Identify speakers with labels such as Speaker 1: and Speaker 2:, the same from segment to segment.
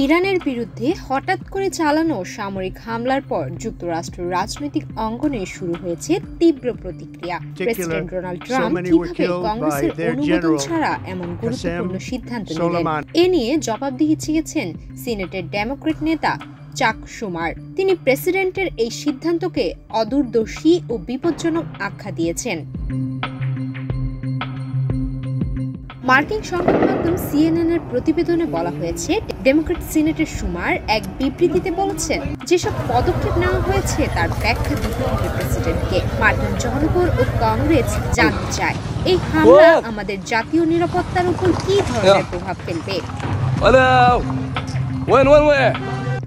Speaker 1: ইরানের বিরুদ্ধে হঠাৎ করে চালানো সামরিক হামলার পর যুক্তরাষ্ট্রের রাজনৈতিক অঙ্গনে শুরু হয়েছে তীব্র প্রতিক্রিয়া। প্রেসিডেন্ট ডোনাল্ড ট্রাম্প কিভাবে কংগ্রেসের অনুমোদন ছাড়া এমন গুরুত্বপূর্ণ সিদ্ধান্ত নিলেন, এ নিয়ে জবাবদিহি চেয়েছেন সিনেটের ডেমোক্র্যাট নেতা চাক শুমার। তিনি প্রেসিডেন্টের এই সিদ্ধান্তকে অদূরদর্শী ও বিপজ্জনক আখ্যা দিয়েছেন। মার্কিন সংবাদ মাধ্যম CNN এর প্রতিবেদনে বলা হয়েছে, ডেমোক্র্যাট সিনেটের শুমার এক বিবৃতিতে বলেছেন, যেসব পদক্ষেপ নেওয়া হয়েছে তার ব্যাখ্যা দিতে হবে প্রেসিডেন্টকে। মার্কিন জনগণ ও কংগ্রেস জানতে চায়, এই হামলা আমাদের জাতীয় নিরাপত্তার উপর কি ধরনের প্রভাব ফেলবে।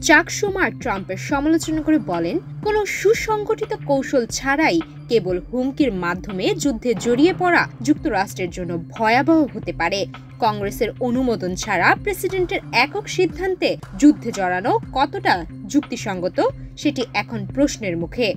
Speaker 1: চাক শুমার ট্রাম্পের সমালোচনা করে বলেন, কোনো সুসংগঠিত কৌশল ছাড়াই কেবল হুমকির মাধ্যমে যুদ্ধে জড়িয়ে পড়া যুক্তরাষ্ট্রের জন্য ভয়াবহ হতে পারে। কংগ্রেসের অনুমোদন ছাড়া প্রেসিডেন্টের একক সিদ্ধান্তে যুদ্ধে জড়ানো কতটা যুক্তিসঙ্গত সেটি এখন প্রশ্নের মুখে।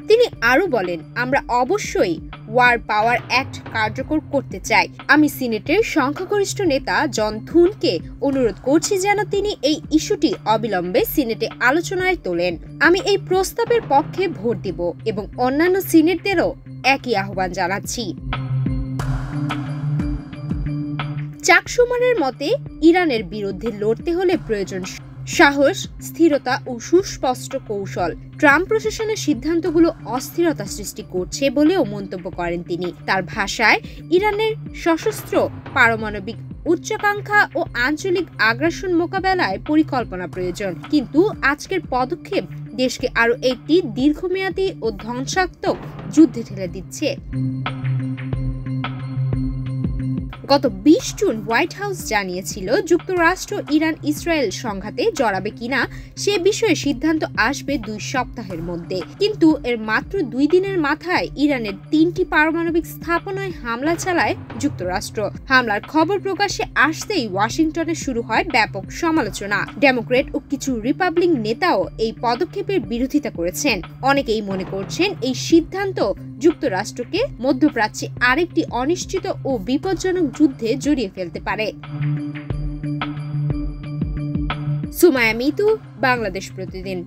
Speaker 1: তিনি আরো বলেন, আমরা অবশ্যই ওয়ার পাওয়ার অ্যাক্ট কার্যকর করতে চাই। আমি সিনেটের সংখ্যাগরিষ্ঠ নেতা জন থুনকে অনুরোধ করছি যেন তিনি এই ইস্যুটি অবিলম্বে সিনেটে আলোচনায় তোলেন। আমি এই প্রস্তাবের পক্ষে ভোট দিব এবং অন্যান্য সিনেটদেরও একই আহ্বান জানাচ্ছি। চাক শুমারের মতে, ইরানের বিরুদ্ধে লড়তে হলে প্রয়োজন সাহস, স্থিরতা ও সুস্পষ্ট কৌশল। ট্রাম্প প্রশাসনের সিদ্ধান্তগুলো অস্থিরতা সৃষ্টি করছে বলেও মন্তব্য করেন তিনি। তার ভাষায়, ইরানের সশস্ত্র পারমাণবিক উচ্চাকাঙ্ক্ষা ও আঞ্চলিক আগ্রাসন মোকাবেলায় পরিকল্পনা প্রয়োজন, কিন্তু আজকের পদক্ষেপ দেশকে আরো একটি দীর্ঘমেয়াদী ও ধ্বংসাত্মক যুদ্ধে ঠেলে দিচ্ছে। গত 20 জুন হোয়াইট হাউস জানিয়েছিল, যুক্তরাষ্ট্র ইরান ইসরায়েল সংঘাতে জড়াবে কিনা সে বিষয়ে সিদ্ধান্ত আসবে 2 সপ্তাহের মধ্যে। কিন্তু এর মাত্র 2 দিনের মাথায় ইরানের 3টি পারমাণবিক স্থাপনায় হামলা চালায় যুক্তরাষ্ট্র। হামলার খবর প্রকাশ্যে আসতেই ওয়াশিংটনে শুরু হয় ব্যাপক সমালোচনা। ডেমোক্র্যাট ও কিছু রিপাবলিক নেতাও এই পদক্ষেপের বিরোধিতা করেছেন। অনেকেই মনে করছেন, এই সিদ্ধান্ত যুক্তরাষ্ট্রকে মধ্যপ্রাচ্যে আরেকটি অনিশ্চিত ও বিপজ্জনক যুদ্ধে জড়িয়ে ফেলতে পারে। সুমায়া মিতু, বাংলাদেশ প্রতিদিন।